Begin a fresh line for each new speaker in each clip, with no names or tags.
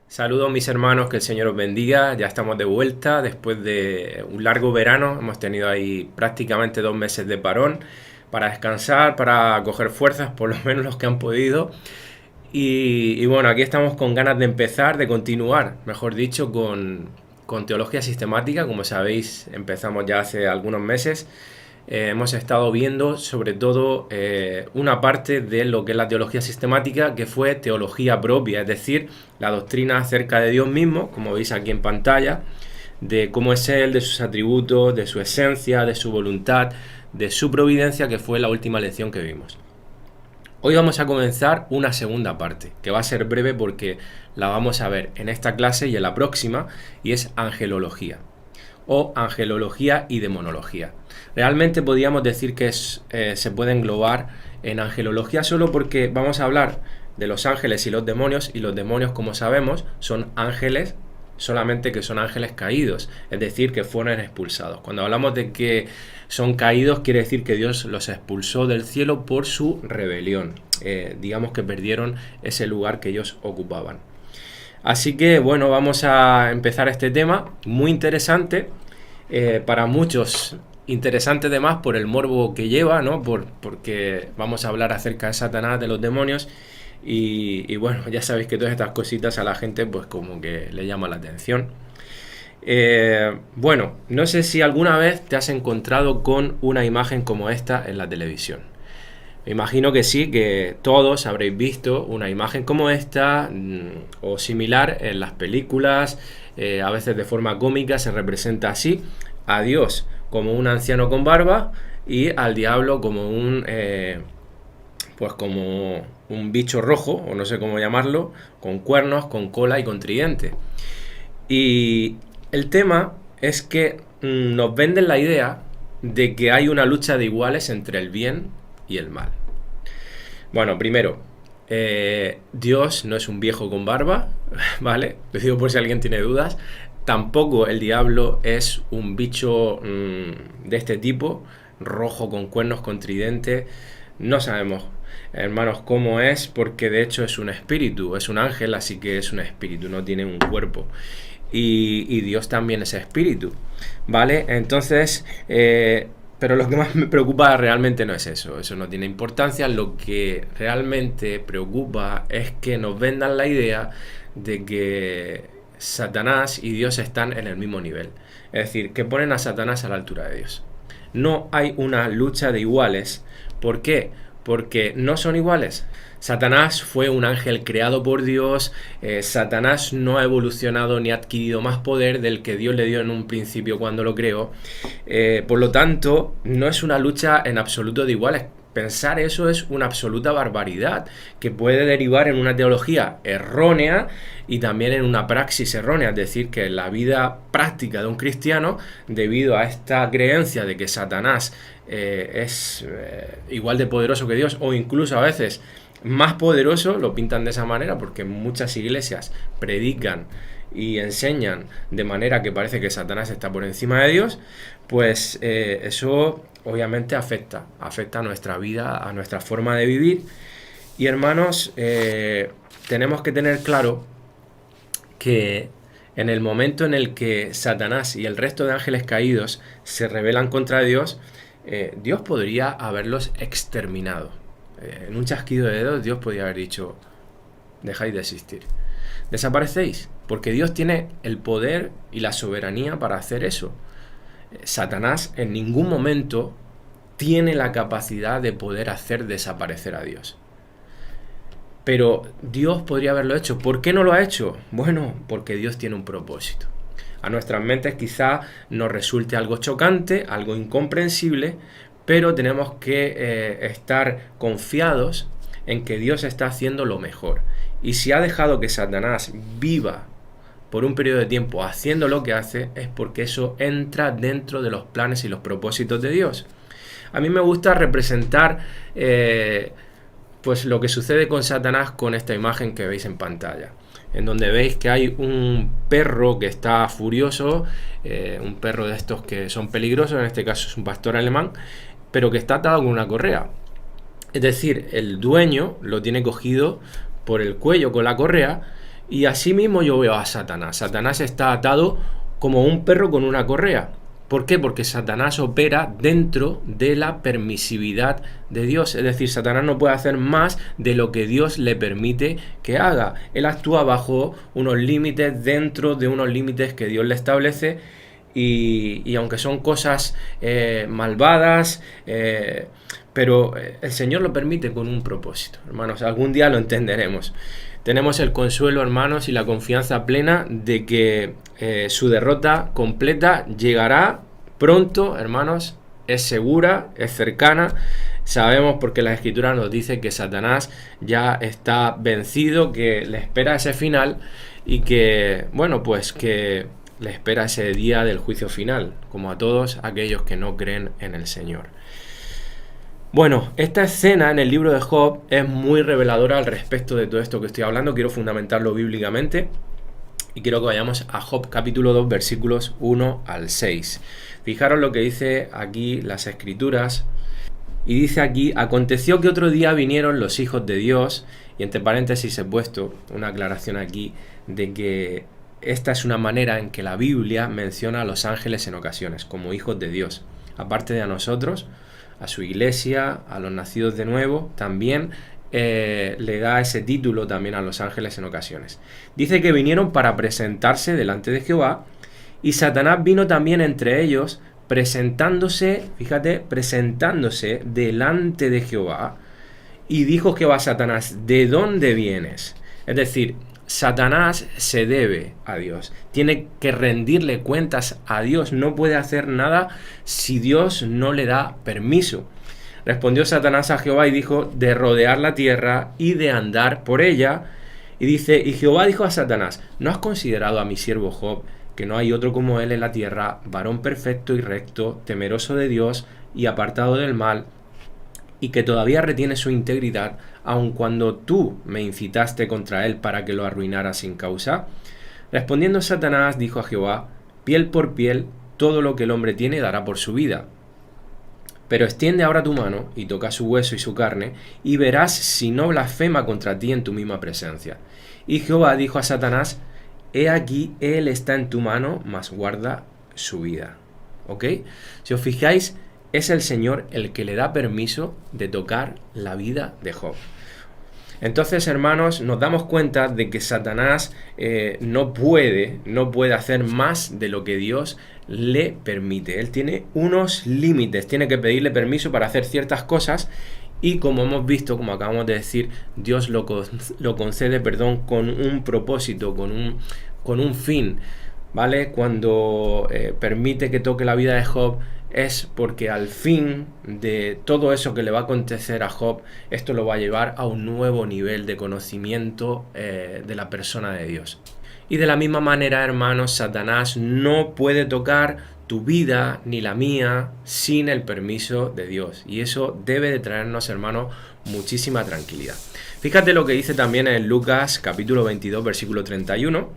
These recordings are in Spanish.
Saludos mis hermanos, que el Señor os bendiga. Ya estamos de vuelta después de un largo verano. Hemos tenido ahí prácticamente 2 meses de parón para descansar, para coger fuerzas, por lo menos los que han podido. Y bueno, aquí estamos con ganas de empezar, de continuar, mejor dicho, con teología sistemática. Como sabéis, empezamos ya hace algunos meses. Hemos estado viendo sobre todo una parte de lo que es la teología sistemática, que fue teología propia, es decir, la doctrina acerca de Dios mismo, como veis aquí en pantalla, de cómo es Él, de sus atributos, de su esencia, de su voluntad, de su providencia, que fue la última lección que vimos. Hoy vamos a comenzar una segunda parte, que va a ser breve porque la vamos a ver en esta clase y en la próxima, y es angelología, o angelología y demonología. Realmente podríamos decir que se puede englobar en angelología solo porque vamos a hablar de los ángeles y los los demonios, como sabemos, son ángeles, solamente que son ángeles caídos, es decir, que fueron expulsados. Cuando hablamos de que son caídos, quiere decir que Dios los expulsó del cielo por su rebelión. Digamos que perdieron ese lugar que ellos ocupaban. Así que bueno, vamos a empezar este tema muy interesante, para muchos interesante además por el morbo que lleva, ¿no? Porque vamos a hablar acerca de Satanás, de los demonios, y bueno, ya sabéis que todas estas cositas a la gente pues como que le llama la atención. Bueno, no sé si alguna vez te has encontrado con una imagen como esta en la televisión. Me imagino que sí, que todos habréis visto una imagen como esta o similar en las películas. A veces de forma cómica se representa así a Dios como un anciano con barba y al diablo como como un bicho rojo, o no sé cómo llamarlo, con cuernos, con cola y con tridente. Y el tema es que nos venden la idea de que hay una lucha de iguales entre el bien y el mal. Bueno, primero, Dios no es un viejo con barba, ¿vale? Lo digo por si alguien tiene dudas. Tampoco el diablo es un bicho de este tipo, rojo con cuernos, con tridente. No sabemos, hermanos, cómo es, porque de hecho es un espíritu, es un ángel, así que es un espíritu, no tiene un cuerpo. Y Dios también es espíritu, ¿vale? Entonces, pero lo que más me preocupa realmente no es eso no tiene importancia. Lo que realmente preocupa es que nos vendan la idea de que Satanás y Dios están en el mismo nivel. Es decir, que ponen a Satanás a la altura de Dios. No hay una lucha de iguales. ¿Por qué? Porque no son iguales. Satanás fue un ángel creado por Dios. Satanás no ha evolucionado ni ha adquirido más poder del que Dios le dio en un principio cuando lo creó. Por lo tanto, no es una lucha en absoluto de iguales. Pensar eso es una absoluta barbaridad que puede derivar en una teología errónea y también en una praxis errónea, es decir, que en la vida práctica de un cristiano, debido a esta creencia de que Satanás es igual de poderoso que Dios, o incluso a veces más poderoso, lo pintan de esa manera porque muchas iglesias predican y enseñan de manera que parece que Satanás está por encima de Dios, pues eso obviamente afecta a nuestra vida, a nuestra forma de vivir. Y hermanos, tenemos que tener claro que en el momento en el que Satanás y el resto de ángeles caídos se rebelan contra Dios, Dios podría haberlos exterminado. En un chasquido de dedos Dios podría haber dicho: dejáis de existir, desaparecéis, porque Dios tiene el poder y la soberanía para hacer eso. Satanás en ningún momento tiene la capacidad de poder hacer desaparecer a Dios. Pero Dios podría haberlo hecho. ¿Por qué no lo ha hecho? Bueno, porque Dios tiene un propósito. A nuestras mentes quizá nos resulte algo chocante, algo incomprensible, pero tenemos que estar confiados en que Dios está haciendo lo mejor. Y si ha dejado que Satanás viva por un periodo de tiempo haciendo lo que hace, es porque eso entra dentro de los planes y los propósitos de Dios. A mí me gusta representar pues lo que sucede con Satanás con esta imagen que veis en pantalla, en donde veis que hay un perro que está furioso, un perro de estos que son peligrosos, en este caso es un pastor alemán, pero que está atado con una correa. Es decir, el dueño lo tiene cogido por el cuello con la correa Y así mismo yo veo a Satanás. Satanás está atado como un perro con una correa. ¿Por qué? Porque Satanás opera dentro de la permisividad de Dios. Es decir, Satanás no puede hacer más de lo que Dios le permite que haga. Él actúa bajo unos límites, dentro de unos límites que Dios le establece. Y aunque son cosas malvadas, pero el Señor lo permite con un propósito. Hermanos, algún día lo entenderemos. Tenemos el consuelo, hermanos, y la confianza plena de que su derrota completa llegará pronto, hermanos. Es segura, es cercana. Sabemos porque la Escritura nos dice que Satanás ya está vencido, que le espera ese final y que, bueno, pues que le espera ese día del juicio final, como a todos aquellos que no creen en el Señor. Bueno, esta escena en el libro de Job es muy reveladora al respecto de todo esto que estoy hablando. Quiero fundamentarlo bíblicamente y quiero que vayamos a Job capítulo 2 versículos 1 al 6. Fijaros lo que dice aquí las Escrituras. Y dice aquí: aconteció que otro día vinieron los hijos de Dios, y entre paréntesis he puesto una aclaración aquí de que esta es una manera en que la Biblia menciona a los ángeles en ocasiones, como hijos de Dios. Aparte de a nosotros, a su iglesia, a los nacidos de nuevo, también le da ese título también a los ángeles en ocasiones. Dice que vinieron para presentarse delante de Jehová, y Satanás vino también entre ellos, presentándose, fíjate, presentándose delante de Jehová, y dijo Jehová a Satanás: ¿de dónde vienes? Es decir, Satanás se debe a Dios, tiene que rendirle cuentas a Dios, no puede hacer nada si Dios no le da permiso. Respondió Satanás a Jehová y dijo: de rodear la tierra y de andar por ella. Y dice: y Jehová dijo a Satanás: ¿no has considerado a mi siervo Job, que no hay otro como él en la tierra, varón perfecto y recto, temeroso de Dios y apartado del mal, y que todavía retiene su integridad, aun cuando tú me incitaste contra él para que lo arruinara sin causa? Respondiendo Satanás dijo a Jehová: piel por piel, todo lo que el hombre tiene dará por su vida. Pero extiende ahora tu mano y toca su hueso y su carne, y verás si no blasfema contra ti en tu misma presencia. Y Jehová dijo a Satanás: he aquí, él está en tu mano, mas guarda su vida. ¿Ok? Si os fijáis, es el Señor el que le da permiso de tocar la vida de Job. Entonces, hermanos, nos damos cuenta de que Satanás no puede hacer más de lo que Dios le permite. Él tiene unos límites, tiene que pedirle permiso para hacer ciertas cosas, y como hemos visto, como acabamos de decir, Dios lo concede, con un propósito, con un fin, ¿vale? Cuando permite que toque la vida de Job, es porque al fin de todo eso que le va a acontecer a Job, esto lo va a llevar a un nuevo nivel de conocimiento de la persona de Dios. Y de la misma manera, hermanos, Satanás no puede tocar tu vida ni la mía sin el permiso de Dios. Y eso debe de traernos, hermanos, muchísima tranquilidad. Fíjate lo que dice también en Lucas capítulo 22, versículo 31.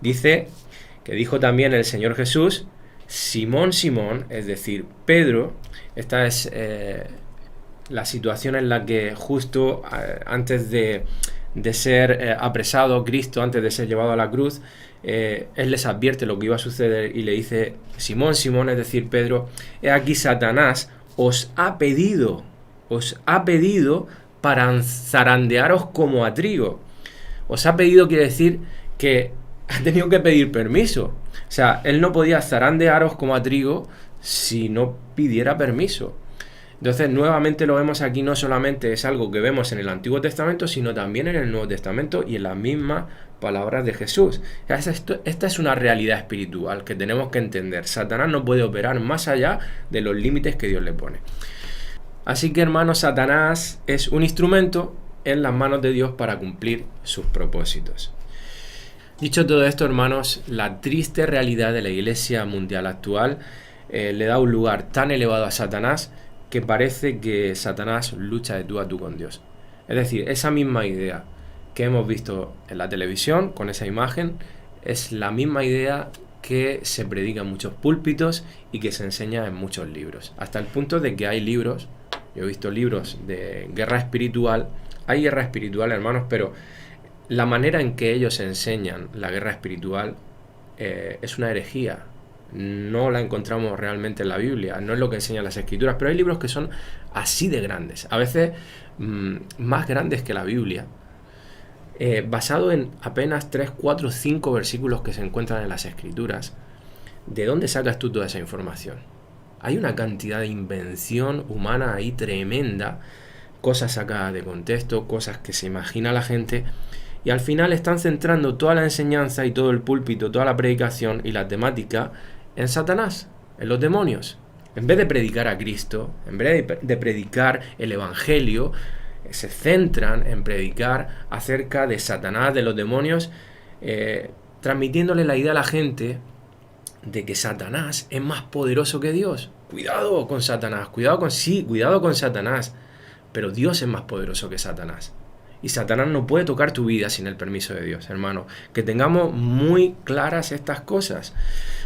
Dice que dijo también el Señor Jesús: Simón, Simón, es decir, Pedro. Esta es la situación en la que justo antes de ser apresado Cristo, antes de ser llevado a la cruz, Él les advierte lo que iba a suceder y le dice: Simón, Simón, es decir, Pedro, he aquí Satanás os ha pedido para zarandearos como a trigo. Os ha pedido quiere decir que ha tenido que pedir permiso. O sea, él no podía zarandearos como a trigo si no pidiera permiso. Entonces, nuevamente lo vemos aquí, no solamente es algo que vemos en el Antiguo Testamento, sino también en el Nuevo Testamento y en las mismas palabras de Jesús. Esta es una realidad espiritual que tenemos que entender. Satanás no puede operar más allá de los límites que Dios le pone. Así que, hermanos, Satanás es un instrumento en las manos de Dios para cumplir sus propósitos. Dicho todo esto, hermanos, la triste realidad de la Iglesia mundial actual le da un lugar tan elevado a Satanás que parece que Satanás lucha de tú a tú con Dios. Es decir, esa misma idea que hemos visto en la televisión, con esa imagen, es la misma idea que se predica en muchos púlpitos y que se enseña en muchos libros. Hasta el punto de que hay libros, yo he visto libros de guerra espiritual, hay guerra espiritual, hermanos, pero la manera en que ellos enseñan la guerra espiritual es una herejía. No la encontramos realmente en la Biblia, no es lo que enseñan las Escrituras, pero hay libros que son así de grandes, a veces más grandes que la Biblia, basado en apenas 3, 4, 5 versículos que se encuentran en las Escrituras. ¿De dónde sacas tú toda esa información? Hay una cantidad de invención humana ahí tremenda, cosas sacadas de contexto, cosas que se imagina la gente, y al final están centrando toda la enseñanza y todo el púlpito, toda la predicación y la temática en Satanás, en los demonios. En vez de predicar a Cristo, en vez de predicar el Evangelio, se centran en predicar acerca de Satanás, de los demonios, transmitiéndole la idea a la gente de que Satanás es más poderoso que Dios. Cuidado con Satanás, cuidado con Satanás, pero Dios es más poderoso que Satanás. Y Satanás no puede tocar tu vida sin el permiso de Dios, hermano. Que tengamos muy claras estas cosas.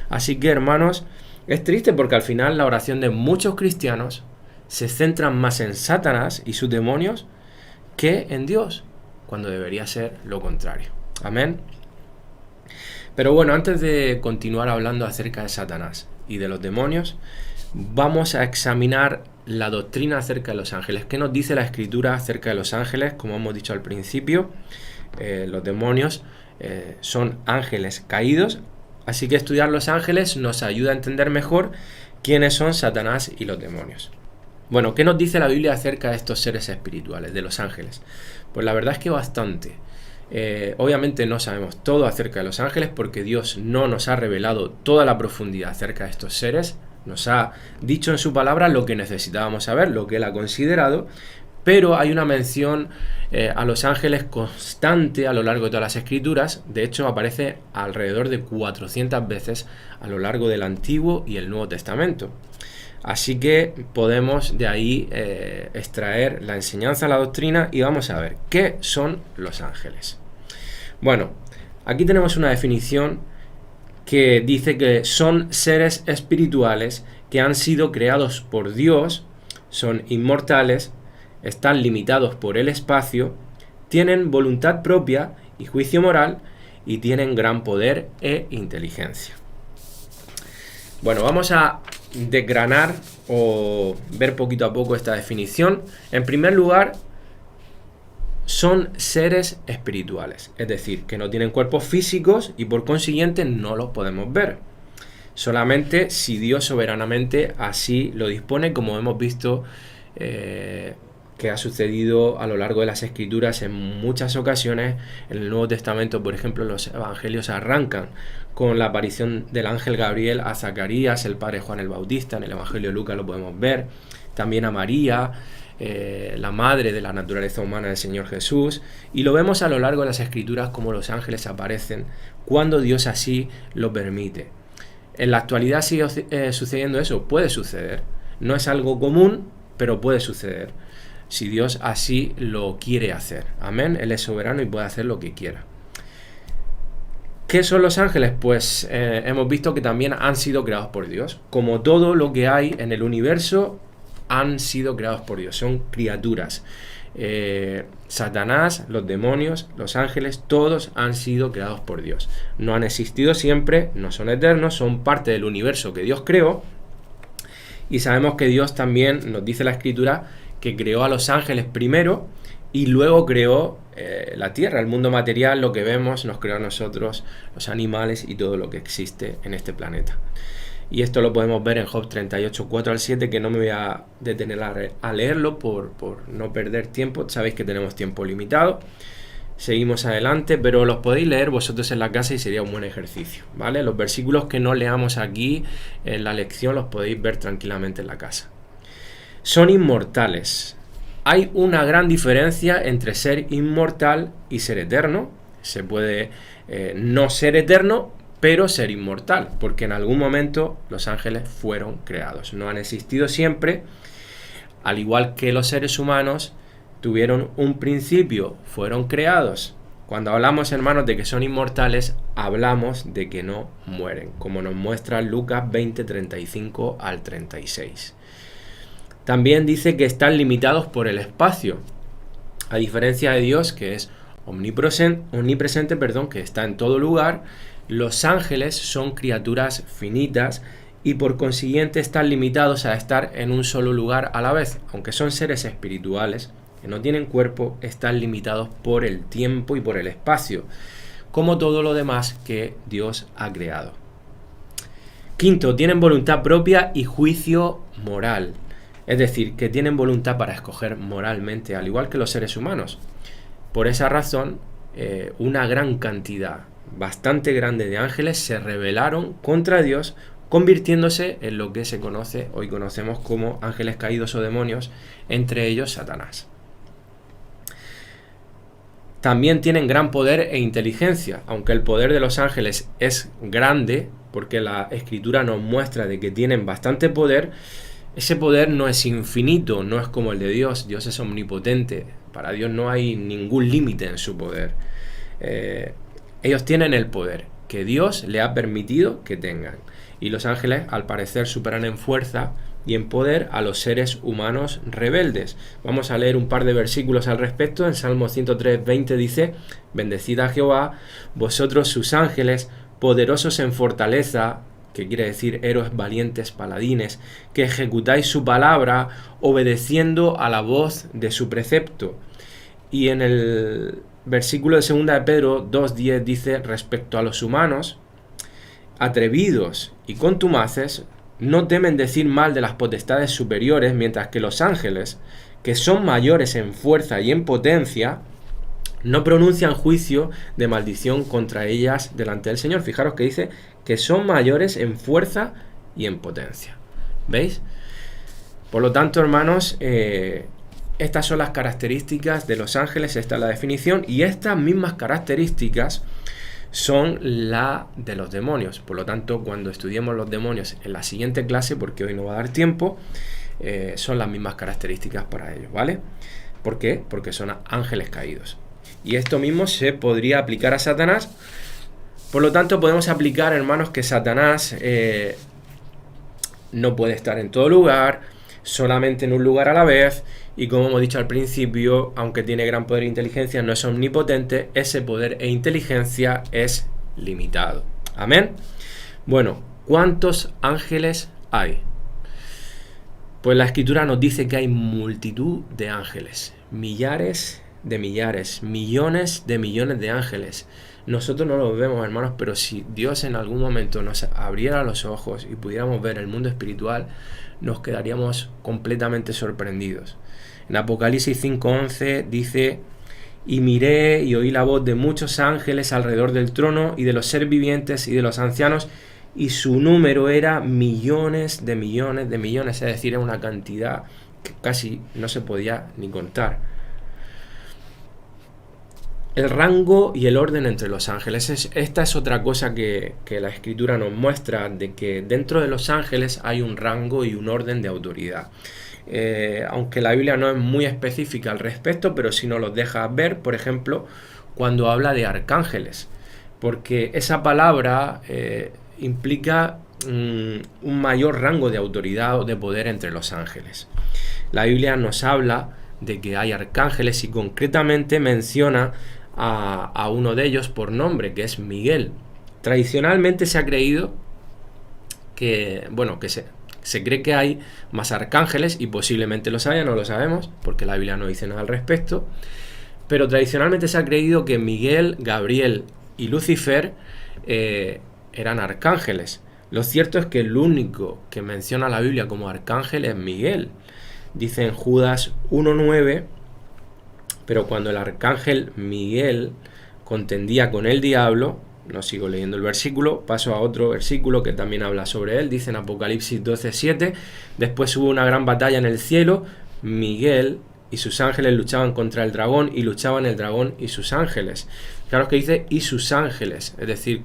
Así que, hermanos, es triste porque al final la oración de muchos cristianos se centran más en Satanás y sus demonios que en Dios, cuando debería ser lo contrario. Amén. Pero bueno, antes de continuar hablando acerca de Satanás y de los demonios, vamos a examinar la doctrina acerca de los ángeles. ¿Qué nos dice la Escritura acerca de los ángeles? Como hemos dicho al principio, los demonios son ángeles caídos, así que estudiar los ángeles nos ayuda a entender mejor quiénes son Satanás y los demonios. Bueno, ¿qué nos dice la Biblia acerca de estos seres espirituales, de los ángeles? Pues la verdad es que bastante. Obviamente no sabemos todo acerca de los ángeles porque Dios no nos ha revelado toda la profundidad acerca de estos seres. Nos ha dicho en su palabra lo que necesitábamos saber, lo que Él ha considerado, pero hay una mención a los ángeles constante a lo largo de todas las Escrituras. De hecho, aparece alrededor de 400 veces a lo largo del Antiguo y el Nuevo Testamento. Así que podemos de ahí extraer la enseñanza, la doctrina, y vamos a ver qué son los ángeles. Bueno, aquí tenemos una definición que dice que son seres espirituales que han sido creados por Dios, son inmortales, están limitados por el espacio, tienen voluntad propia y juicio moral y tienen gran poder e inteligencia. Bueno, vamos a desgranar o ver poquito a poco esta definición. En primer lugar, son seres espirituales, es decir, que no tienen cuerpos físicos y por consiguiente no los podemos ver. Solamente si Dios soberanamente así lo dispone, como hemos visto que ha sucedido a lo largo de las Escrituras en muchas ocasiones. En el Nuevo Testamento, por ejemplo, los evangelios arrancan con la aparición del ángel Gabriel a Zacarías, el padre Juan el Bautista. En el Evangelio de Lucas lo podemos ver. También a María, la madre de la naturaleza humana del Señor Jesús, y lo vemos a lo largo de las Escrituras como los ángeles aparecen cuando Dios así lo permite. En la actualidad sigue sucediendo eso, puede suceder, no es algo común, pero puede suceder, si Dios así lo quiere hacer. Amén, Él es soberano y puede hacer lo que quiera. ¿Qué son los ángeles? Pues hemos visto que también han sido creados por Dios, como todo lo que hay en el universo han sido creados por Dios, son criaturas. Satanás, los demonios, los ángeles, todos han sido creados por Dios. No han existido siempre, no son eternos, son parte del universo que Dios creó. Y sabemos que Dios también, nos dice la Escritura, que creó a los ángeles primero y luego creó la tierra, el mundo material, lo que vemos, nos creó a nosotros, los animales y todo lo que existe en este planeta. Y esto lo podemos ver en Job 38, 4 al 7, que no me voy a detener a leerlo por no perder tiempo. Sabéis que tenemos tiempo limitado. Seguimos adelante, pero los podéis leer vosotros en la casa y sería un buen ejercicio, ¿vale? Los versículos que no leamos aquí en la lección los podéis ver tranquilamente en la casa. Son inmortales. Hay una gran diferencia entre ser inmortal y ser eterno. Se puede no ser eterno, pero ser inmortal, porque en algún momento los ángeles fueron creados. No han existido siempre, al igual que los seres humanos tuvieron un principio, fueron creados. Cuando hablamos, hermanos, de que son inmortales, hablamos de que no mueren, como nos muestra Lucas 20, 35 al 36. También dice que están limitados por el espacio, a diferencia de Dios, que es omnipresente, perdón, que está en todo lugar. Los ángeles son criaturas finitas y por consiguiente están limitados a estar en un solo lugar a la vez. Aunque son seres espirituales que no tienen cuerpo, están limitados por el tiempo y por el espacio, como todo lo demás que Dios ha creado. Quinto, tienen voluntad propia y juicio moral. Es decir, que tienen voluntad para escoger moralmente, al igual que los seres humanos. Por esa razón, una gran cantidad, bastante grande de ángeles se rebelaron contra Dios, convirtiéndose en lo que se conoce, hoy conocemos como ángeles caídos o demonios, entre ellos Satanás. También tienen gran poder e inteligencia, aunque el poder de los ángeles es grande, porque la Escritura nos muestra de que tienen bastante poder. Ese poder no es infinito, no es como el de Dios. Dios es omnipotente. Para Dios no hay ningún límite en su poder. Ellos tienen el poder que Dios le ha permitido que tengan. Y los ángeles, al parecer, superan en fuerza y en poder a los seres humanos rebeldes. Vamos a leer un par de versículos al respecto. En Salmo 103:20 dice: bendecid a Jehová, vosotros sus ángeles, poderosos en fortaleza, que quiere decir héroes valientes, paladines, que ejecutáis su palabra, obedeciendo a la voz de su precepto. Y en el versículo de 2 de Pedro 2:10 dice: respecto a los humanos, atrevidos y contumaces, no temen decir mal de las potestades superiores, mientras que los ángeles, que son mayores en fuerza y en potencia, no pronuncian juicio de maldición contra ellas delante del Señor. Fijaros que dice que son mayores en fuerza y en potencia. ¿Veis? Por lo tanto, hermanos, estas son las características de los ángeles, esta es la definición, y estas mismas características son la de los demonios. Por lo tanto, cuando estudiemos los demonios en la siguiente clase, porque hoy no va a dar tiempo, son las mismas características para ellos, ¿vale? ¿Por qué? Porque son ángeles caídos. Y esto mismo se podría aplicar a Satanás. Por lo tanto, podemos aplicar, hermanos, que Satanás no puede estar en todo lugar, solamente en un lugar a la vez, y como hemos dicho al principio, aunque tiene gran poder e inteligencia, no es omnipotente, ese poder e inteligencia es limitado. Amén. Bueno, ¿cuántos ángeles hay? Pues la Escritura nos dice que hay multitud de ángeles, millares de millares, millones de millones de ángeles. Nosotros no los vemos, hermanos, pero si Dios en algún momento nos abriera los ojos y pudiéramos ver el mundo espiritual, nos quedaríamos completamente sorprendidos. En Apocalipsis 5:11 dice: y miré y oí la voz de muchos ángeles alrededor del trono y de los seres vivientes y de los ancianos, y su número era millones de millones de millones, es decir, era una cantidad que casi no se podía ni contar. El rango y el orden entre los ángeles. Esta es otra cosa que la Escritura nos muestra, de que dentro de los ángeles hay un rango y un orden de autoridad. Aunque la Biblia no es muy específica al respecto, pero sí nos los deja ver, por ejemplo, cuando habla de arcángeles. Porque esa palabra implica un mayor rango de autoridad o de poder entre los ángeles. La Biblia nos habla de que hay arcángeles y concretamente menciona a uno de ellos por nombre, que es Miguel. Tradicionalmente se ha creído que, bueno, que se cree que hay más arcángeles, y posiblemente los haya, no lo sabemos, porque la Biblia no dice nada al respecto, pero tradicionalmente se ha creído que Miguel, Gabriel y Lucifer eran arcángeles. Lo cierto es que el único que menciona la Biblia como arcángel es Miguel. Dice en Judas 1:9: pero cuando el arcángel Miguel contendía con el diablo, no sigo leyendo el versículo, paso a otro versículo que también habla sobre él, dice en Apocalipsis 12:7, después hubo una gran batalla en el cielo, Miguel y sus ángeles luchaban contra el dragón, y luchaban el dragón y sus ángeles. Claro que dice y sus ángeles, es decir,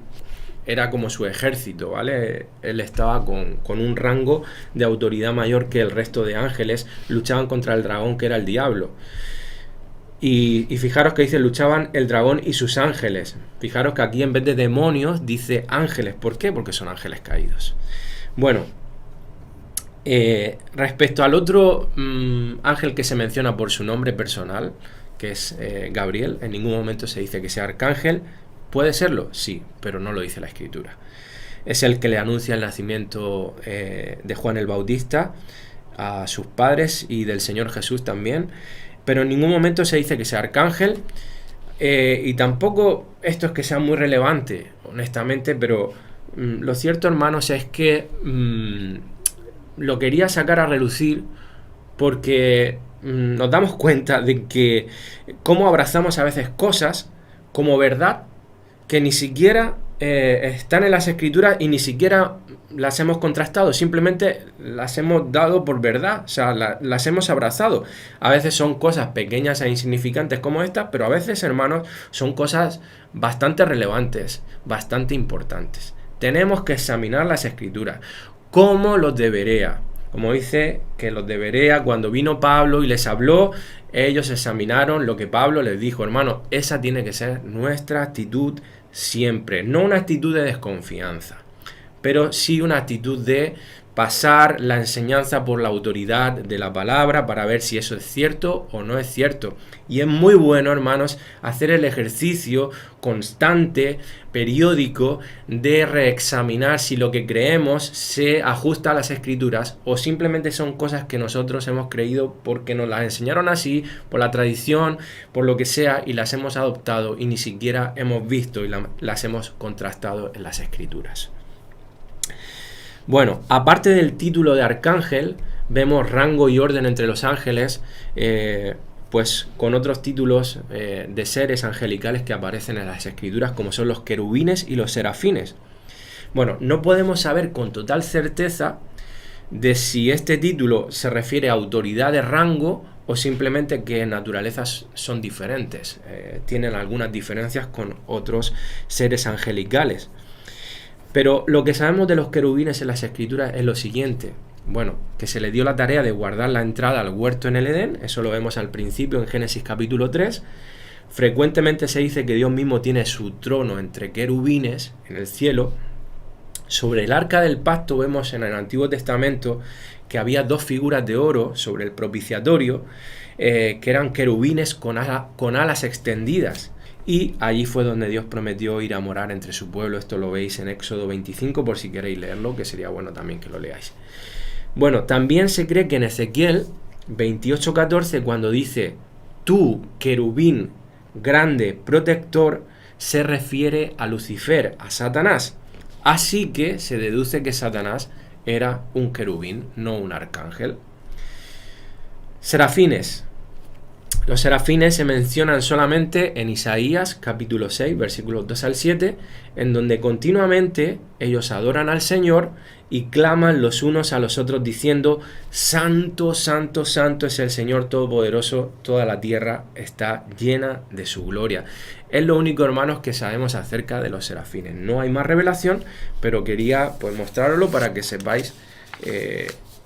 era como su ejército, ¿vale? Él estaba con un rango de autoridad mayor que el resto de ángeles, luchaban contra el dragón, que era el diablo. Y fijaros que dice luchaban el dragón y sus ángeles. Fijaros que aquí en vez de demonios dice ángeles. ¿Por qué? Porque son ángeles caídos. Bueno, respecto al otro ángel que se menciona por su nombre personal, que es Gabriel. En ningún momento se dice que sea arcángel. ¿Puede serlo? Sí, pero no lo dice la Escritura. Es el que le anuncia el nacimiento de Juan el Bautista a sus padres y del Señor Jesús también, pero en ningún momento se dice que sea arcángel, y tampoco esto es que sea muy relevante, honestamente, pero lo cierto, hermanos, es que lo quería sacar a relucir porque nos damos cuenta de que cómo abrazamos a veces cosas como verdad que ni siquiera están en las Escrituras y ni siquiera las hemos contrastado, simplemente las hemos dado por verdad, o sea, las hemos abrazado. A veces son cosas pequeñas e insignificantes como estas, pero a veces, hermanos, son cosas bastante relevantes, bastante importantes. Tenemos que examinar las Escrituras, como los de Berea. Como dice que los de Berea, cuando vino Pablo y les habló, ellos examinaron lo que Pablo les dijo. Hermano, esa tiene que ser nuestra actitud siempre. No una actitud de desconfianza, pero sí una actitud de pasar la enseñanza por la autoridad de la palabra para ver si eso es cierto o no es cierto. Y es muy bueno, hermanos, hacer el ejercicio constante, periódico, de reexaminar si lo que creemos se ajusta a las Escrituras o simplemente son cosas que nosotros hemos creído porque nos las enseñaron así, por la tradición, por lo que sea, y las hemos adoptado y ni siquiera hemos visto y las hemos contrastado en las Escrituras. Bueno, aparte del título de arcángel, vemos rango y orden entre los ángeles, pues con otros títulos de seres angelicales que aparecen en las Escrituras, como son los querubines y los serafines. Bueno, no podemos saber con total certeza de si este título se refiere a autoridad de rango o simplemente que en naturalezas son diferentes, tienen algunas diferencias con otros seres angelicales. Pero lo que sabemos de los querubines en las Escrituras es lo siguiente. Bueno, que se le dio la tarea de guardar la entrada al huerto en el Edén, eso lo vemos al principio en Génesis capítulo 3. Frecuentemente se dice que Dios mismo tiene su trono entre querubines en el cielo. Sobre el arca del pacto vemos en el Antiguo Testamento que había dos figuras de oro sobre el propiciatorio, que eran querubines con alas extendidas. Y allí fue donde Dios prometió ir a morar entre su pueblo. Esto lo veis en Éxodo 25 por si queréis leerlo, que sería bueno también que lo leáis. Bueno, también se cree que en Ezequiel 28:14, cuando dice tú, querubín grande protector, se refiere a Lucifer, a Satanás. Así que se deduce que Satanás era un querubín, no un arcángel. Serafines. Los serafines se mencionan solamente en Isaías capítulo 6, versículos 2 al 7, en donde continuamente ellos adoran al Señor y claman los unos a los otros diciendo: Santo, santo, santo es el Señor Todopoderoso, toda la tierra está llena de su gloria. Es lo único, hermanos, que sabemos acerca de los serafines. No hay más revelación, pero quería mostrarlo para que sepáis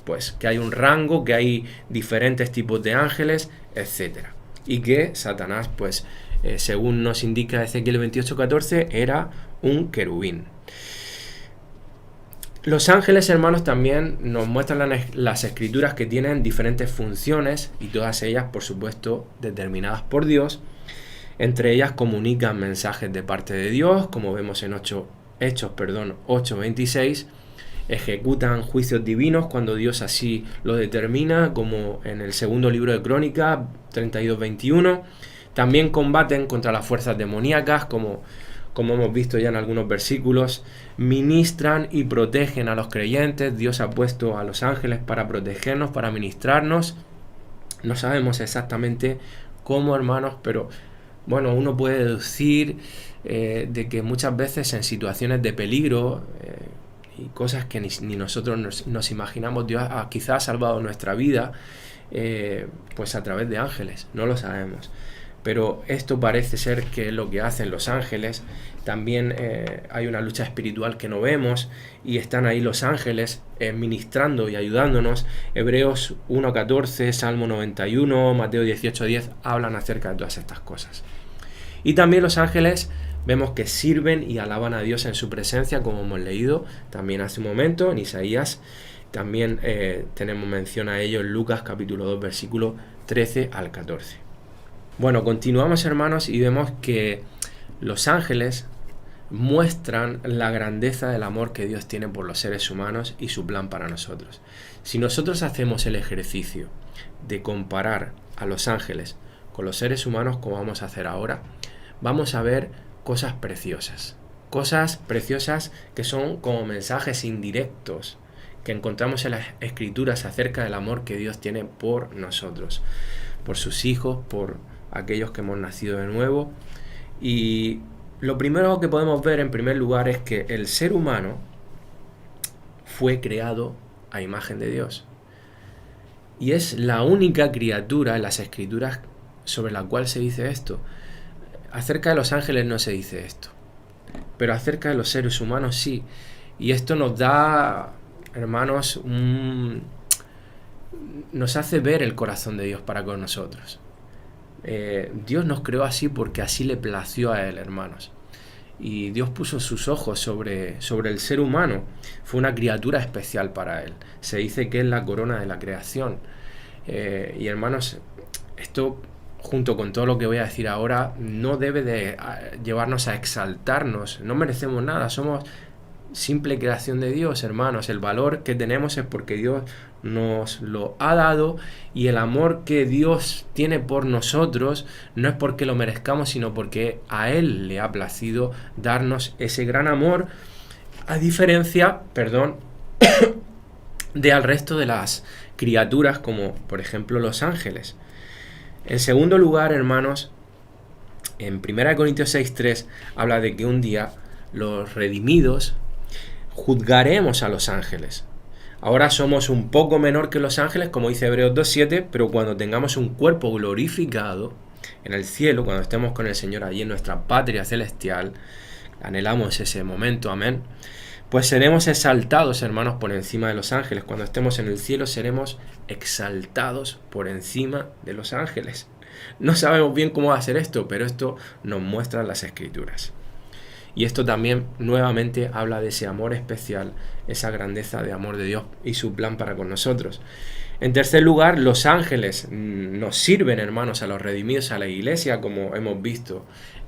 pues que hay un rango, que hay diferentes tipos de ángeles, etcétera, y que Satanás, pues según nos indica Ezequiel 28:14, era un querubín. Los ángeles, hermanos, también nos muestran las Escrituras que tienen diferentes funciones y todas ellas, por supuesto, determinadas por Dios. Entre ellas comunican mensajes de parte de Dios, como vemos en Hechos 8:26. Ejecutan juicios divinos cuando Dios así lo determina, como en el segundo libro de Crónicas 32:21. También combaten contra las fuerzas demoníacas, como hemos visto ya en algunos versículos. Ministran y protegen a los creyentes. Dios ha puesto a los ángeles para protegernos, para ministrarnos. No sabemos exactamente cómo, hermanos, pero bueno, uno puede deducir de que muchas veces en situaciones de peligro y cosas que ni nosotros nos imaginamos, Dios quizás ha salvado nuestra vida pues a través de ángeles, no lo sabemos. Pero esto parece ser que es lo que hacen los ángeles. También hay una lucha espiritual que no vemos y están ahí los ángeles ministrando y ayudándonos. Hebreos 1:14, Salmo 91, Mateo 18:10 hablan acerca de todas estas cosas. Y también los ángeles vemos que sirven y alaban a Dios en su presencia, como hemos leído también hace un momento en Isaías. También tenemos mención a ello en Lucas capítulo 2, versículo 13 al 14. Bueno, continuamos, hermanos, y vemos que los ángeles muestran la grandeza del amor que Dios tiene por los seres humanos y su plan para nosotros. Si nosotros hacemos el ejercicio de comparar a los ángeles con los seres humanos, como vamos a hacer ahora, vamos a ver cosas preciosas que son como mensajes indirectos que encontramos en las escrituras acerca del amor que Dios tiene por nosotros, por sus hijos, por aquellos que hemos nacido de nuevo. Y lo primero que podemos ver en primer lugar es que el ser humano fue creado a imagen de Dios. Y es la única criatura en las escrituras sobre la cual se dice esto. Acerca de los ángeles no se dice esto, pero acerca de los seres humanos sí. Y esto nos da, hermanos, nos hace ver el corazón de Dios para con nosotros. Dios nos creó así porque así le plació a Él, hermanos. Y Dios puso sus ojos sobre el ser humano. Fue una criatura especial para Él. Se dice que es la corona de la creación. Y hermanos, esto, junto con todo lo que voy a decir ahora, no debe de llevarnos a exaltarnos. No merecemos nada, somos simple creación de Dios, hermanos. El valor que tenemos es porque Dios nos lo ha dado, y el amor que Dios tiene por nosotros no es porque lo merezcamos, sino porque a Él le ha placido darnos ese gran amor, a diferencia, de al resto de las criaturas, como por ejemplo los ángeles. En segundo lugar, hermanos, en 1 Corintios 6:3 habla de que un día los redimidos juzgaremos a los ángeles. Ahora somos un poco menor que los ángeles, como dice Hebreos 2:7, pero cuando tengamos un cuerpo glorificado en el cielo, cuando estemos con el Señor allí en nuestra patria celestial, anhelamos ese momento, amén, pues seremos exaltados, hermanos, por encima de los ángeles. Cuando estemos en el cielo seremos exaltados por encima de los ángeles. No sabemos bien cómo va a ser esto, pero esto nos muestran las escrituras. Y esto también nuevamente habla de ese amor especial, esa grandeza de amor de Dios y su plan para con nosotros. En tercer lugar, los ángeles nos sirven, hermanos, a los redimidos, a la iglesia, como hemos visto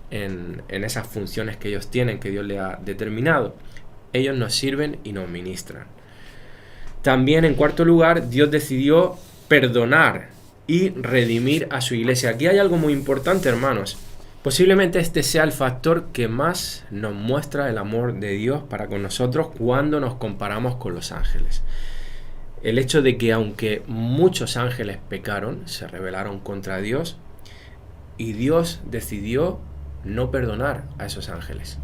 en esas funciones que ellos tienen, que Dios les ha determinado. Ellos nos sirven y nos ministran. También, en cuarto lugar, Dios decidió perdonar y redimir a su iglesia. Aquí hay algo muy importante, hermanos. Posiblemente este sea el factor que más nos muestra el amor de Dios para con nosotros cuando nos comparamos con los ángeles. El hecho de que aunque muchos ángeles pecaron, se rebelaron contra Dios, y Dios decidió no perdonar a esos ángeles.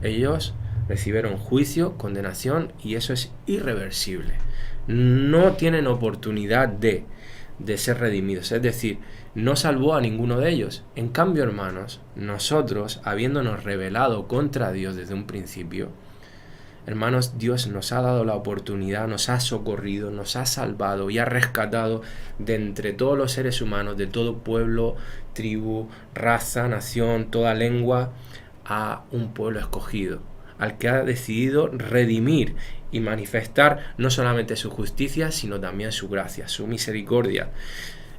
Ellos recibieron juicio, condenación, y eso es irreversible. No tienen oportunidad de ser redimidos, es decir, no salvó a ninguno de ellos. En cambio, hermanos, nosotros, habiéndonos rebelado contra Dios desde un principio, hermanos, Dios nos ha dado la oportunidad, nos ha socorrido, nos ha salvado y ha rescatado de entre todos los seres humanos, de todo pueblo, tribu, raza, nación, toda lengua, a un pueblo escogido, al que ha decidido redimir y manifestar no solamente su justicia, sino también su gracia, su misericordia.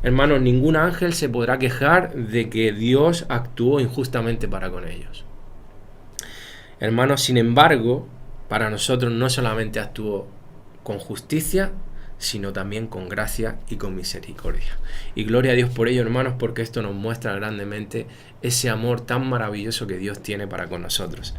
Hermanos, ningún ángel se podrá quejar de que Dios actuó injustamente para con ellos. Hermanos, sin embargo, para nosotros no solamente actuó con justicia, sino también con gracia y con misericordia. Y gloria a Dios por ello, hermanos, porque esto nos muestra grandemente ese amor tan maravilloso que Dios tiene para con nosotros.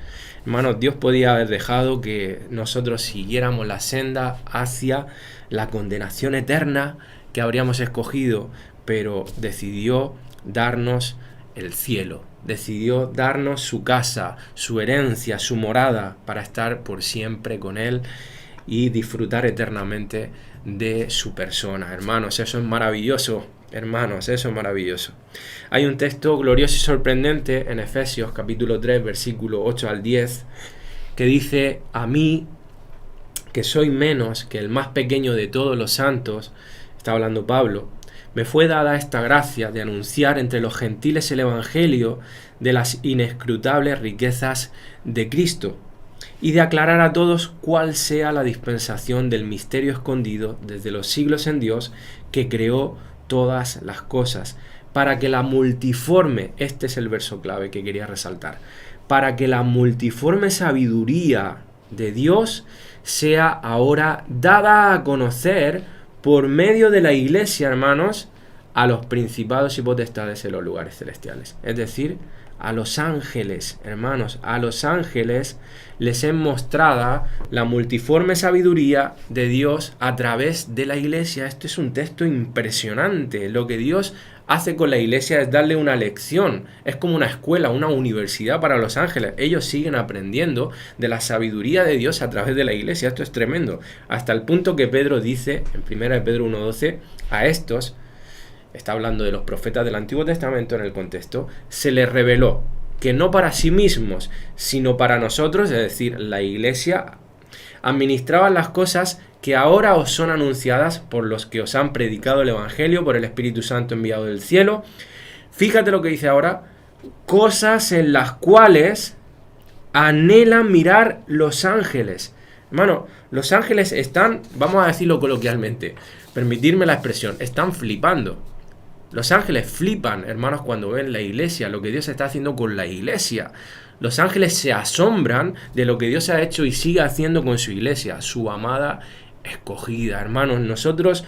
Hermanos, Dios podía haber dejado que nosotros siguiéramos la senda hacia la condenación eterna que habríamos escogido, pero decidió darnos el cielo, decidió darnos su casa, su herencia, su morada, para estar por siempre con Él y disfrutar eternamente de su persona. Hermanos, eso es maravilloso. Hermanos, eso es maravilloso. Hay un texto glorioso y sorprendente en Efesios capítulo 3, versículo 8 al 10, que dice: a mí, que soy menos que el más pequeño de todos los santos, está hablando Pablo, me fue dada esta gracia de anunciar entre los gentiles el evangelio de las inescrutables riquezas de Cristo, y de aclarar a todos cuál sea la dispensación del misterio escondido desde los siglos en Dios, que creó todas las cosas, para que la multiforme, este es el verso clave que quería resaltar, para que la multiforme sabiduría de Dios sea ahora dada a conocer por medio de la iglesia, hermanos, a los principados y potestades en los lugares celestiales. Es decir, a los ángeles, hermanos, a los ángeles les es mostrada la multiforme sabiduría de Dios a través de la iglesia. Esto es un texto impresionante. Lo que Dios hace con la iglesia es darle una lección. Es como una escuela, una universidad para los ángeles. Ellos siguen aprendiendo de la sabiduría de Dios a través de la iglesia. Esto es tremendo. Hasta el punto que Pedro dice, en 1 Pedro 1:12, a estos, está hablando de los profetas del Antiguo Testamento en el contexto, se les reveló que no para sí mismos, sino para nosotros, es decir, la iglesia, administraban las cosas que ahora os son anunciadas por los que os han predicado el Evangelio, por el Espíritu Santo enviado del cielo. Fíjate lo que dice ahora, cosas en las cuales anhelan mirar los ángeles. Hermano, los ángeles están, vamos a decirlo coloquialmente, permitirme la expresión, están flipando. Los ángeles flipan, hermanos, cuando ven la iglesia, lo que Dios está haciendo con la iglesia. Los ángeles se asombran de lo que Dios ha hecho y sigue haciendo con su iglesia, su amada escogida. Hermanos, nosotros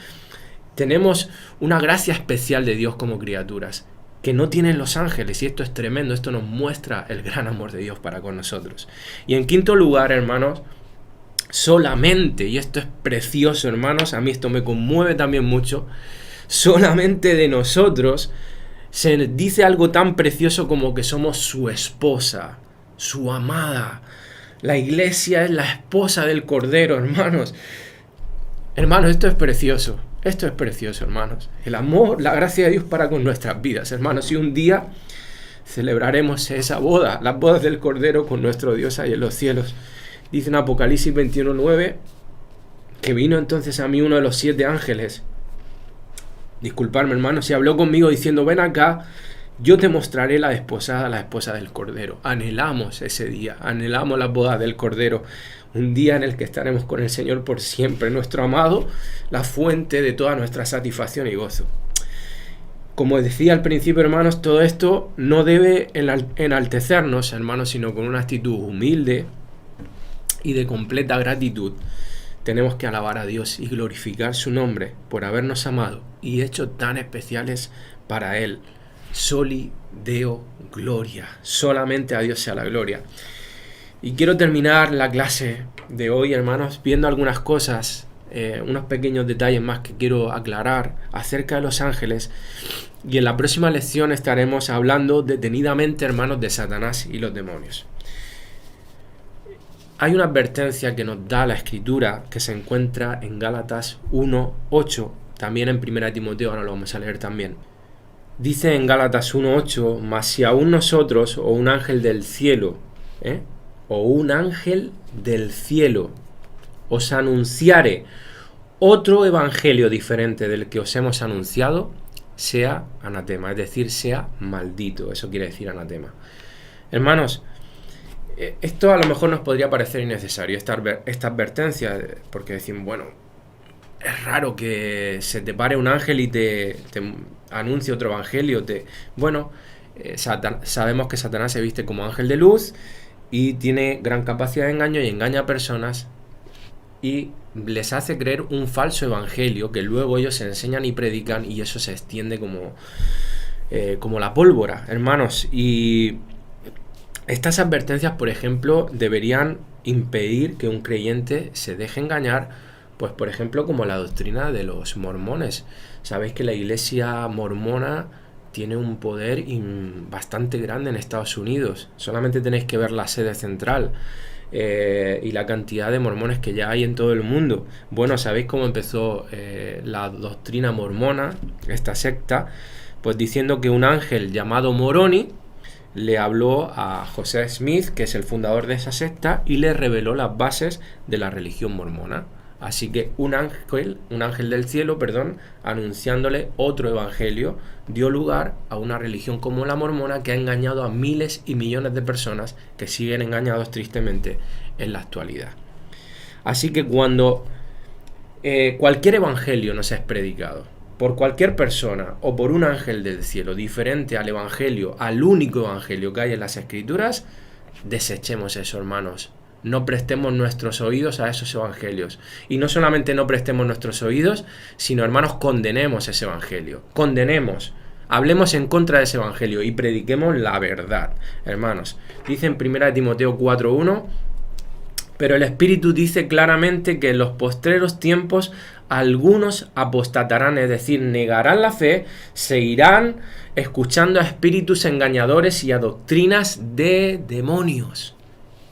tenemos una gracia especial de Dios como criaturas, que no tienen los ángeles, y esto es tremendo, esto nos muestra el gran amor de Dios para con nosotros. Y en quinto lugar, hermanos, solamente, y esto es precioso, hermanos, a mí esto me conmueve también mucho, solamente de nosotros se dice algo tan precioso como que somos su esposa, su amada. La iglesia es la esposa del Cordero, hermanos. Hermanos, esto es precioso, hermanos. El amor, la gracia de Dios para con nuestras vidas, hermanos. Y un día celebraremos esa boda, las bodas del Cordero con nuestro Dios ahí en los cielos. Dice en Apocalipsis 21:9 que vino entonces a mí uno de los 7 ángeles. Disculpadme, hermanos, y habló conmigo diciendo, ven acá, yo te mostraré la esposa del Cordero. Anhelamos ese día, anhelamos la boda del Cordero, un día en el que estaremos con el Señor por siempre, nuestro amado, la fuente de toda nuestra satisfacción y gozo. Como decía al principio, hermanos, todo esto no debe enaltecernos, hermanos, sino con una actitud humilde y de completa gratitud. Tenemos que alabar a Dios y glorificar su nombre por habernos amado y hecho tan especiales para Él. Soli Deo Gloria. Solamente a Dios sea la gloria. Y quiero terminar la clase de hoy, hermanos, viendo algunas cosas, unos pequeños detalles más que quiero aclarar acerca de los ángeles. Y en la próxima lección estaremos hablando detenidamente, hermanos, de Satanás y los demonios. Hay una advertencia que nos da la Escritura que se encuentra en Gálatas 1:8, también en 1 Timoteo, ahora lo vamos a leer también. Dice en Gálatas 1:8, mas si aún nosotros o un ángel del cielo, os anunciare otro evangelio diferente del que os hemos anunciado, sea anatema, es decir, sea maldito. Eso quiere decir anatema. Hermanos, esto a lo mejor nos podría parecer innecesario, esta advertencia, porque decimos, bueno, es raro que se te pare un ángel y te anuncie otro evangelio. Sabemos que Satanás se viste como ángel de luz y tiene gran capacidad de engaño y engaña a personas y les hace creer un falso evangelio que luego ellos se enseñan y predican y eso se extiende como la pólvora, hermanos. Y estas advertencias, por ejemplo, deberían impedir que un creyente se deje engañar, pues por ejemplo como la doctrina de los mormones. Sabéis que la iglesia mormona tiene un poder bastante grande en Estados Unidos. Solamente tenéis que ver la sede central y la cantidad de mormones que ya hay en todo el mundo. Bueno, ¿sabéis cómo empezó la doctrina mormona, esta secta? Pues diciendo que un ángel llamado Moroni le habló a José Smith, que es el fundador de esa secta, y le reveló las bases de la religión mormona. Así que un ángel del cielo, anunciándole otro evangelio, dio lugar a una religión como la mormona que ha engañado a miles y millones de personas que siguen engañados tristemente en la actualidad. Así que cuando cualquier evangelio nos es predicado, por cualquier persona o por un ángel del cielo diferente al evangelio, al único evangelio que hay en las Escrituras, desechemos eso, hermanos. No prestemos nuestros oídos a esos evangelios. Y no solamente no prestemos nuestros oídos, sino, hermanos, condenemos ese evangelio. Condenemos. Hablemos en contra de ese evangelio y prediquemos la verdad. Hermanos, dice en 1 Timoteo 4:1, pero el Espíritu dice claramente que en los postreros tiempos algunos apostatarán, es decir, negarán la fe, seguirán escuchando a espíritus engañadores y a doctrinas de demonios.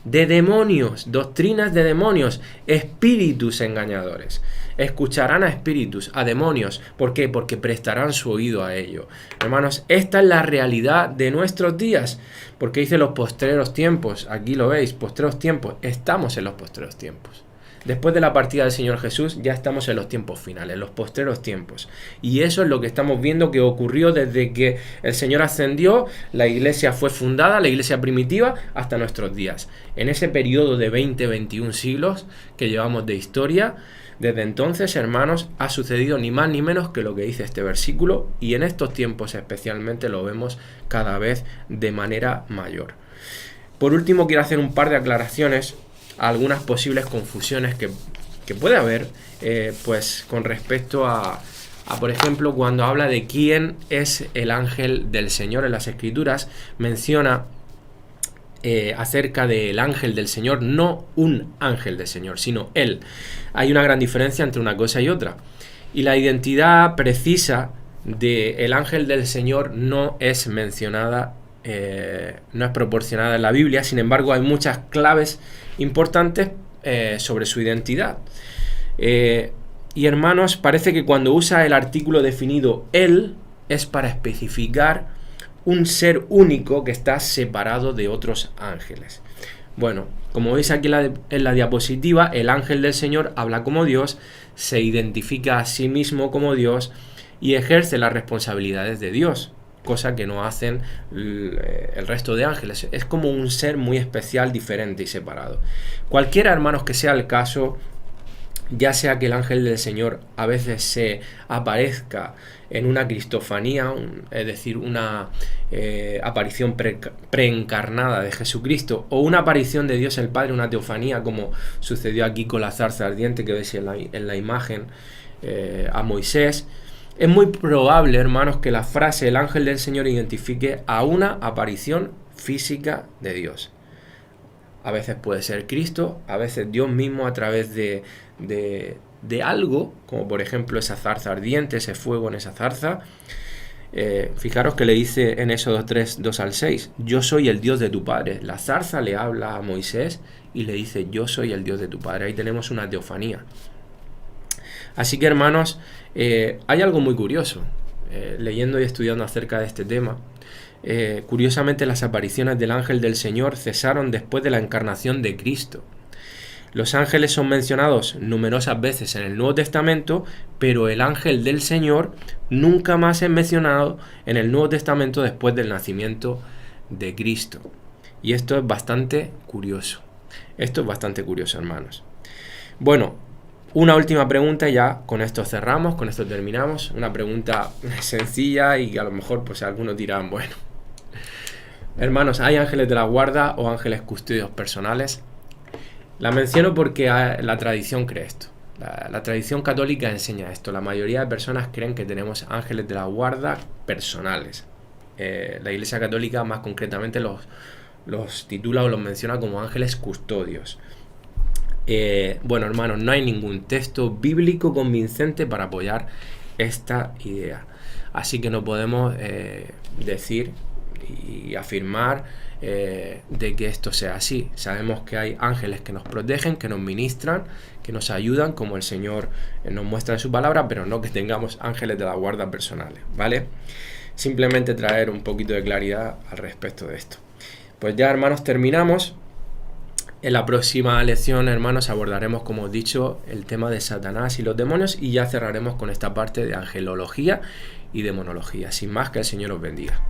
De demonios, doctrinas de demonios, espíritus engañadores. Escucharán a espíritus, a demonios. ¿Por qué? Porque prestarán su oído a ello. Hermanos, esta es la realidad de nuestros días. Porque dice los postreros tiempos. Aquí lo veis, postreros tiempos. Estamos en los postreros tiempos. Después de la partida del Señor Jesús, ya estamos en los tiempos finales, los postreros tiempos. Y eso es lo que estamos viendo que ocurrió desde que el Señor ascendió, la iglesia fue fundada, la iglesia primitiva, hasta nuestros días. En ese periodo de 20-21 siglos que llevamos de historia, desde entonces, hermanos, ha sucedido ni más ni menos que lo que dice este versículo, y en estos tiempos especialmente lo vemos cada vez de manera mayor. Por último, quiero hacer un par de aclaraciones a algunas posibles confusiones que puede haber pues con respecto a, por ejemplo, cuando habla de quién es el ángel del Señor en las Escrituras, menciona acerca del ángel del Señor, no un ángel del Señor, sino él. Hay una gran diferencia entre una cosa y otra. Y la identidad precisa del ángel del Señor no es mencionada, no es proporcionada en la Biblia. Sin embargo, hay muchas claves importantes sobre su identidad. Y hermanos, parece que cuando usa el artículo definido él, es para especificar un ser único que está separado de otros ángeles. Bueno, como veis aquí en la diapositiva, el ángel del Señor habla como Dios, se identifica a sí mismo como Dios y ejerce las responsabilidades de Dios, cosa que no hacen el resto de ángeles. Es como un ser muy especial, diferente y separado. Cualquiera, hermanos, que sea el caso, ya sea que el ángel del Señor a veces se aparezca en una cristofanía, es decir, una aparición preencarnada de Jesucristo, o una aparición de Dios el Padre, una teofanía, como sucedió aquí con la zarza ardiente que veis en la imagen a Moisés. Es muy probable, hermanos, que la frase el ángel del Señor identifique a una aparición física de Dios. A veces puede ser Cristo, a veces Dios mismo a través de algo, como por ejemplo esa zarza ardiente, ese fuego en esa zarza. Fijaros que le dice en Éxodo 3, 2 al 6, yo soy el Dios de tu padre. La zarza le habla a Moisés y le dice, yo soy el Dios de tu padre. Ahí tenemos una teofanía. Así que, hermanos, hay algo muy curioso, leyendo y estudiando acerca de este tema. Curiosamente, las apariciones del ángel del Señor cesaron después de la encarnación de Cristo. Los ángeles son mencionados numerosas veces en el Nuevo Testamento, pero el ángel del Señor nunca más es mencionado en el Nuevo Testamento después del nacimiento de Cristo. Y esto es bastante curioso. Esto es bastante curioso, hermanos. Bueno, una última pregunta y ya con esto cerramos, con esto terminamos. Una pregunta sencilla y a lo mejor pues algunos dirán, bueno, hermanos, ¿hay ángeles de la guarda o ángeles custodios personales? La menciono porque la tradición cree esto. La tradición católica enseña esto. La mayoría de personas creen que tenemos ángeles de la guarda personales. La Iglesia Católica más concretamente los titula o los menciona como ángeles custodios. Bueno, hermanos, no hay ningún texto bíblico convincente para apoyar esta idea. Así que no podemos decir y afirmar de que esto sea así. Sabemos que hay ángeles que nos protegen, que nos ministran, que nos ayudan, como el Señor nos muestra en su palabra, pero no que tengamos ángeles de la guarda personales, ¿vale? Simplemente traer un poquito de claridad al respecto de esto. Pues ya, hermanos, terminamos. En la próxima lección, hermanos, abordaremos, como os he dicho, el tema de Satanás y los demonios y ya cerraremos con esta parte de angelología y demonología. Sin más, que el Señor os bendiga.